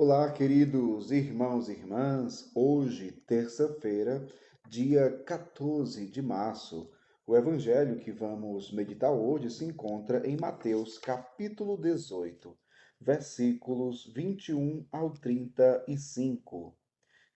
Olá, queridos irmãos e irmãs. Hoje, terça-feira, dia 14 de março. O evangelho que vamos meditar hoje se encontra em Mateus, capítulo 18, versículos 21 ao 35,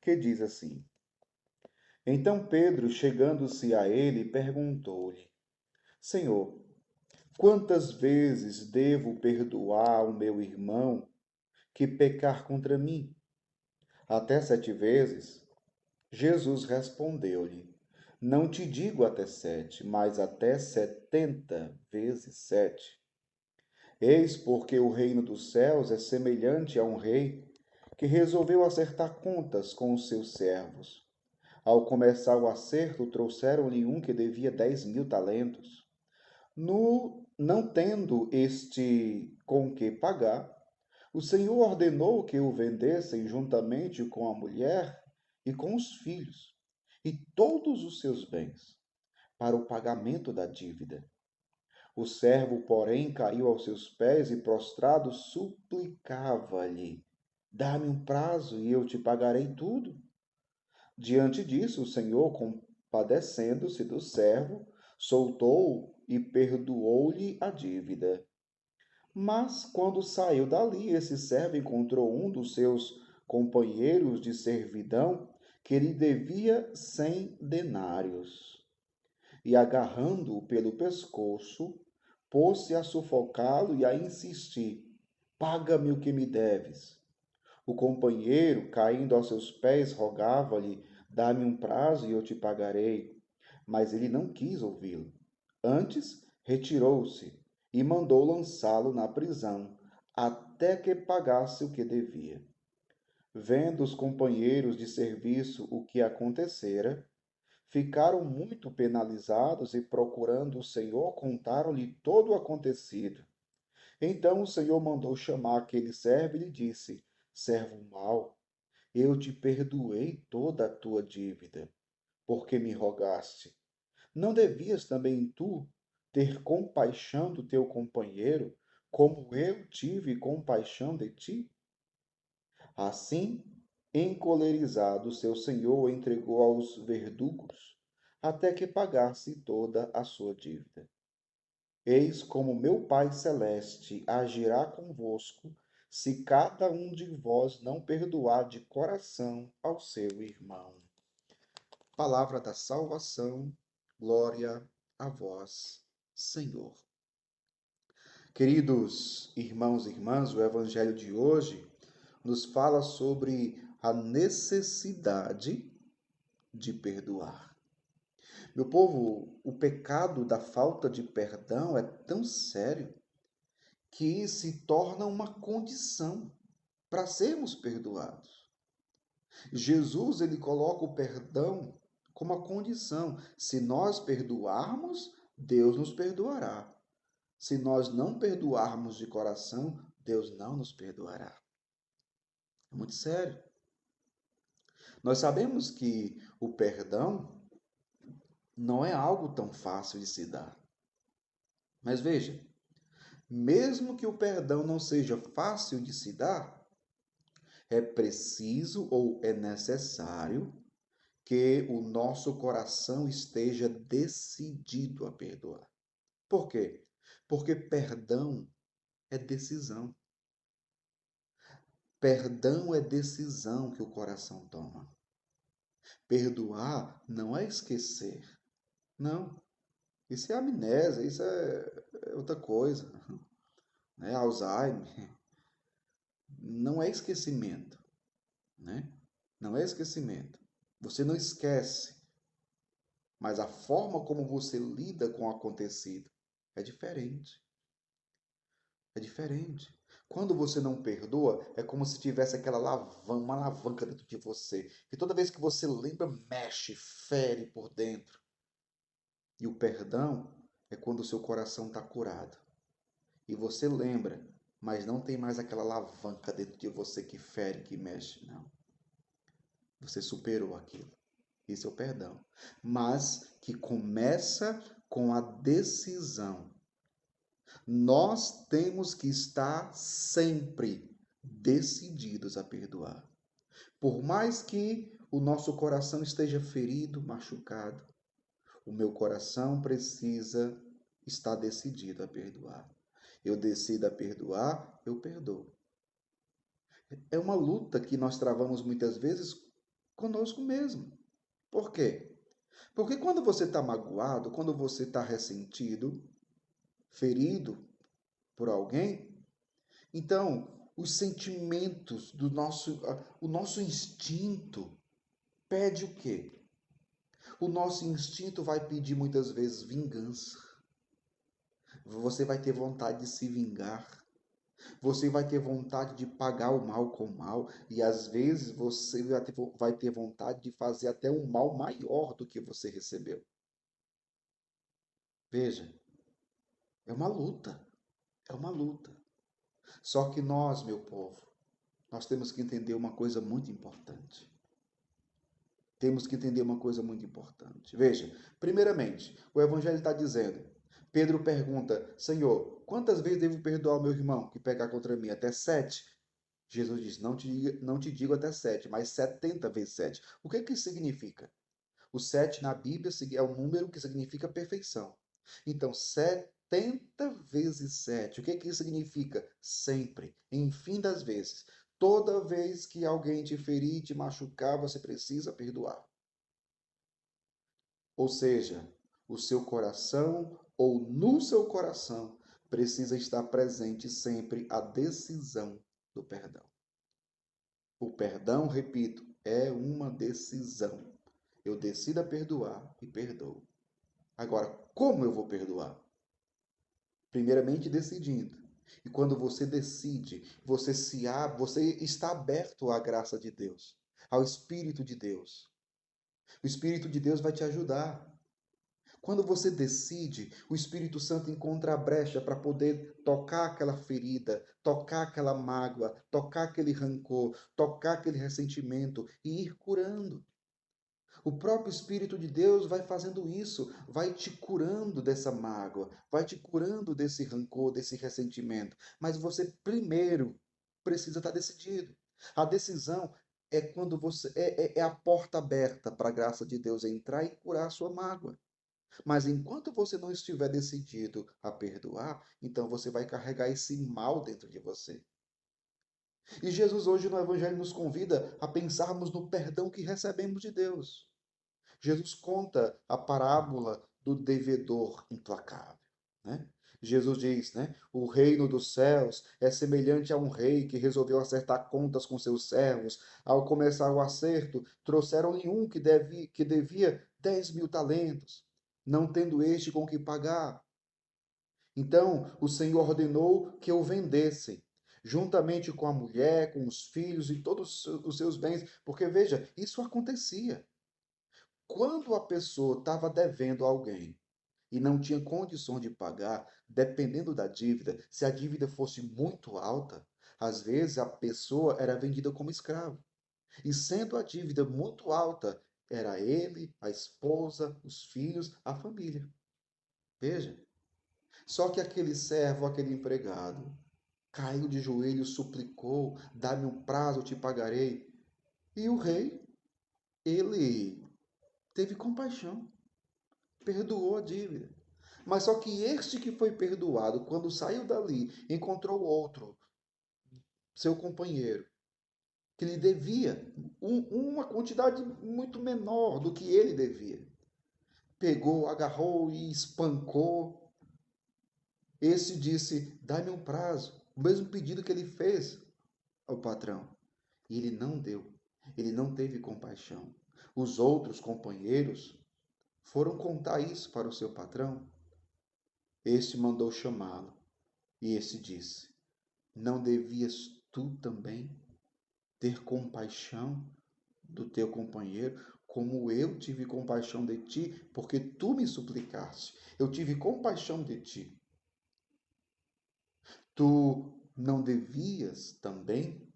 que diz assim: Então Pedro, chegando-se a ele, perguntou-lhe: Senhor, quantas vezes devo perdoar o meu irmão que pecar contra mim? Até 7 vezes? Jesus respondeu-lhe: Não te digo até 7, mas até 70 vezes 7. Eis porque o reino dos céus é semelhante a um rei que resolveu acertar contas com os seus servos. Ao começar o acerto, trouxeram-lhe um que devia 10.000 talentos. Não tendo este com que pagar, o Senhor ordenou que o vendessem juntamente com a mulher e com os filhos e todos os seus bens, para o pagamento da dívida. O servo, porém, caiu aos seus pés e, prostrado, suplicava-lhe: Dá-me um prazo e eu te pagarei tudo. Diante disso, o Senhor, compadecendo-se do servo, soltou-o e perdoou-lhe a dívida. Mas, quando saiu dali, esse servo encontrou um dos seus companheiros de servidão que lhe devia 100 denários. E, agarrando-o pelo pescoço, pôs-se a sufocá-lo e a insistir: Paga-me o que me deves. O companheiro, caindo aos seus pés, rogava-lhe: Dá-me um prazo e eu te pagarei. Mas ele não quis ouvi-lo. Antes, retirou-se e mandou lançá-lo na prisão, até que pagasse o que devia. Vendo os companheiros de serviço o que acontecera, ficaram muito penalizados e, procurando o Senhor, contaram-lhe todo o acontecido. Então o Senhor mandou chamar aquele servo e lhe disse: Servo mau, eu te perdoei toda a tua dívida, porque me rogaste. Não devias também tu ter compaixão do teu companheiro, como eu tive compaixão de ti? Assim, encolerizado, seu senhor o entregou aos verdugos, até que pagasse toda a sua dívida. Eis como meu Pai Celeste agirá convosco, se cada um de vós não perdoar de coração ao seu irmão. Palavra da salvação, glória a vós, Senhor. Queridos irmãos e irmãs, o evangelho de hoje nos fala sobre a necessidade de perdoar. Meu povo, o pecado da falta de perdão é tão sério que se torna uma condição para sermos perdoados. Jesus, ele coloca o perdão como a condição. Se nós perdoarmos, Deus nos perdoará. Se nós não perdoarmos de coração, Deus não nos perdoará. É muito sério. Nós sabemos que o perdão não é algo tão fácil de se dar. Mas veja, mesmo que o perdão não seja fácil de se dar, é preciso ou é necessário que o nosso coração esteja decidido a perdoar. Por quê? Porque perdão é decisão. Perdão é decisão que o coração toma. Perdoar não é esquecer. Não. Isso é amnésia, isso é outra coisa. Né? Alzheimer. Não é esquecimento. Né? Não é esquecimento. Você não esquece. Mas a forma como você lida com o acontecido é diferente. É diferente. Quando você não perdoa, é como se tivesse uma alavanca dentro de você. E toda vez que você lembra, mexe, fere por dentro. E o perdão é quando o seu coração está curado. E você lembra, mas não tem mais aquela alavanca dentro de você que fere, que mexe. Não. Você superou aquilo. Isso é o perdão. Mas que começa com a decisão. Nós temos que estar sempre decididos a perdoar. Por mais que o nosso coração esteja ferido, machucado, o meu coração precisa estar decidido a perdoar. Eu decido a perdoar, eu perdoo. É uma luta que nós travamos muitas vezes conosco mesmo. Por quê? Porque quando você está magoado, quando você está ressentido, ferido por alguém, então os sentimentos do o nosso instinto pede o quê? O nosso instinto vai pedir muitas vezes vingança. Você vai ter vontade de se vingar. Você vai ter vontade de pagar o mal com o mal. E às vezes você vai ter vontade de fazer até um mal maior do que você recebeu. Veja, é uma luta. É uma luta. Só que nós, meu povo, nós temos que entender uma coisa muito importante. Temos que entender uma coisa muito importante. Veja, primeiramente, o Evangelho está dizendo, Pedro pergunta, Senhor, quantas vezes devo perdoar o meu irmão que pecar contra mim? Até 7? Jesus diz, não te digo até 7, mas 70 vezes 7. O que que isso significa? O 7 na Bíblia é um número que significa perfeição. Então, 70 vezes 7. O que que isso significa? Sempre, enfim das vezes. Toda vez que alguém te ferir, te machucar, você precisa perdoar. Ou seja, o seu coração ou no seu coração precisa estar presente sempre a decisão do perdão. O perdão, repito, é uma decisão. Eu decido a perdoar e perdoo. Agora, como eu vou perdoar? Primeiramente decidindo. E quando você decide, você se abre, você está aberto à graça de Deus, ao Espírito de Deus. O Espírito de Deus vai te ajudar. Quando você decide, o Espírito Santo encontra a brecha para poder tocar aquela ferida, tocar aquela mágoa, tocar aquele rancor, tocar aquele ressentimento e ir curando. O próprio Espírito de Deus vai fazendo isso, vai te curando dessa mágoa, vai te curando desse rancor, desse ressentimento. Mas você primeiro precisa estar decidido. A decisão é quando você é a porta aberta para a graça de Deus entrar e curar a sua mágoa. Mas enquanto você não estiver decidido a perdoar, então você vai carregar esse mal dentro de você. E Jesus hoje no Evangelho nos convida a pensarmos no perdão que recebemos de Deus. Jesus conta a parábola do devedor implacável, né? Jesus diz, né? O reino dos céus é semelhante a um rei que resolveu acertar contas com seus servos. Ao começar o acerto, trouxeram-lhe um que devia 10.000 talentos, não tendo este com que pagar. Então o Senhor ordenou que o vendessem, juntamente com a mulher, com os filhos e todos os seus bens, porque veja, isso acontecia. Quando a pessoa estava devendo a alguém e não tinha condições de pagar, dependendo da dívida, se a dívida fosse muito alta, às vezes a pessoa era vendida como escravo. E sendo a dívida muito alta, era ele, a esposa, os filhos, a família. Veja. Só que aquele servo, aquele empregado, caiu de joelhos, suplicou: dá-me um prazo, eu te pagarei. E o rei, ele teve compaixão, perdoou a dívida. Mas só que este que foi perdoado, quando saiu dali, encontrou outro, seu companheiro, que lhe devia uma quantidade muito menor do que ele devia. Pegou, agarrou e espancou. Esse disse: dá-me um prazo. O mesmo pedido que ele fez ao patrão. E ele não deu. Ele não teve compaixão. Os outros companheiros foram contar isso para o seu patrão. Este mandou chamá-lo. E este disse: não devias tu também ter compaixão do teu companheiro, como eu tive compaixão de ti, porque tu me suplicaste. Eu tive compaixão de ti. Tu não devias também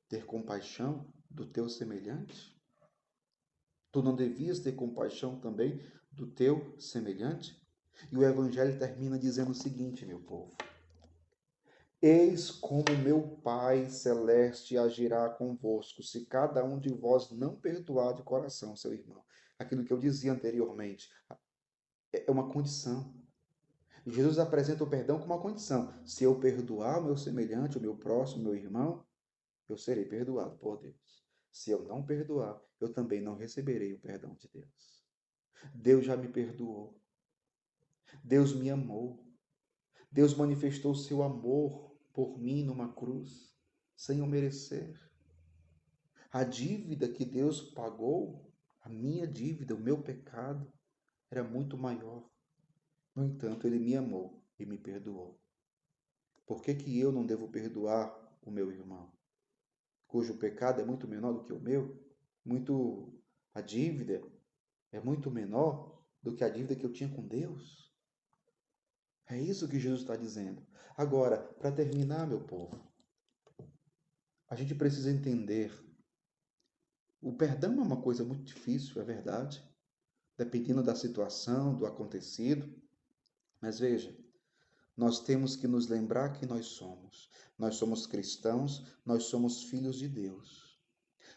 ter compaixão do teu semelhante? Tu não devias ter compaixão também do teu semelhante? E o Evangelho termina dizendo o seguinte, meu povo: Eis como meu Pai celeste agirá convosco, se cada um de vós não perdoar de coração seu irmão. Aquilo que eu dizia anteriormente, é uma condição. Jesus apresenta o perdão como uma condição. Se eu perdoar o meu semelhante, o meu próximo, o meu irmão, eu serei perdoado por Deus. Se eu não perdoar, eu também não receberei o perdão de Deus. Deus já me perdoou. Deus me amou. Deus manifestou seu amor por mim numa cruz, sem eu merecer. A dívida que Deus pagou, a minha dívida, o meu pecado, era muito maior. No entanto, Ele me amou e me perdoou. Por que que eu não devo perdoar o meu irmão, cujo pecado é muito menor do que o meu? A dívida é muito menor do que a dívida que eu tinha com Deus? É isso que Jesus está dizendo. Agora, para terminar, meu povo, a gente precisa entender: o perdão é uma coisa muito difícil, é verdade, dependendo da situação, do acontecido. Mas veja, nós temos que nos lembrar que nós somos. Nós somos cristãos, nós somos filhos de Deus.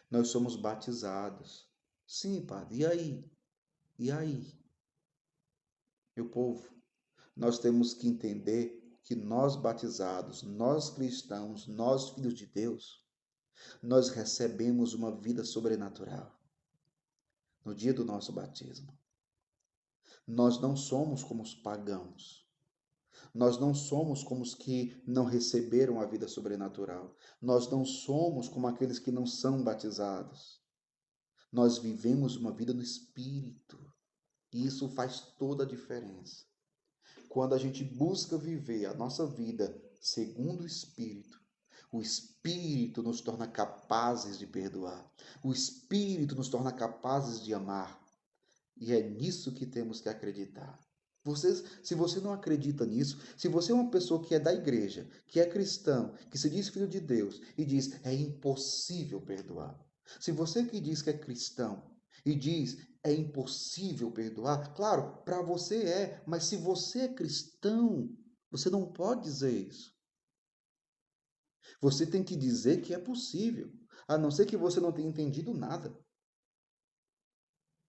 Nós somos batizados. Sim, padre, e aí? E aí? Meu povo, nós temos que entender que nós batizados, nós cristãos, nós filhos de Deus, nós recebemos uma vida sobrenatural no dia do nosso batismo. Nós não somos como os pagãos. Nós não somos como os que não receberam a vida sobrenatural. Nós não somos como aqueles que não são batizados. Nós vivemos uma vida no Espírito. E isso faz toda a diferença. Quando a gente busca viver a nossa vida segundo o Espírito nos torna capazes de perdoar. O Espírito nos torna capazes de amar. E é nisso que temos que acreditar. Se você não acredita nisso, se você é uma pessoa que é da igreja, que é cristão, que se diz filho de Deus e diz é impossível perdoar. Se você que diz que é cristão e diz é impossível perdoar, claro, para você é, mas se você é cristão, você não pode dizer isso. Você tem que dizer que é possível, a não ser que você não tenha entendido nada.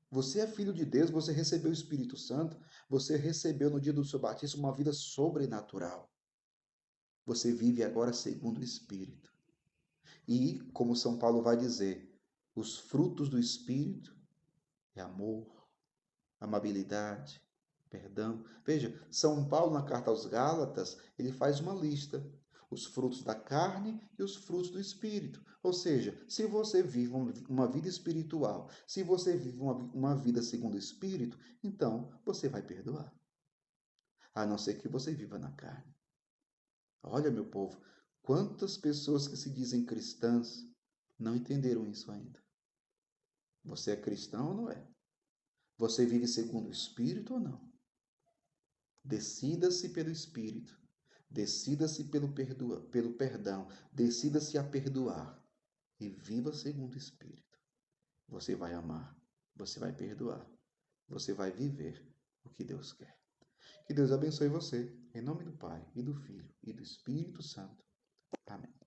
Você é filho de Deus, você recebeu o Espírito Santo, você recebeu no dia do seu batismo uma vida sobrenatural. Você vive agora segundo o Espírito. E, como São Paulo vai dizer, os frutos do Espírito é amor, amabilidade, perdão. Veja, São Paulo na carta aos Gálatas, ele faz uma lista. Os frutos da carne e os frutos do Espírito. Ou seja, se você vive uma vida espiritual, se você vive uma vida segundo o Espírito, então você vai perdoar. A não ser que você viva na carne. Olha, meu povo, quantas pessoas que se dizem cristãs não entenderam isso ainda. Você é cristão ou não é? Você vive segundo o Espírito ou não? Decida-se pelo Espírito. Decida-se pelo perdão. Decida-se a perdoar. E viva segundo o Espírito. Você vai amar. Você vai perdoar. Você vai viver o que Deus quer. Que Deus abençoe você. Em nome do Pai, e do Filho, e do Espírito Santo. Amém.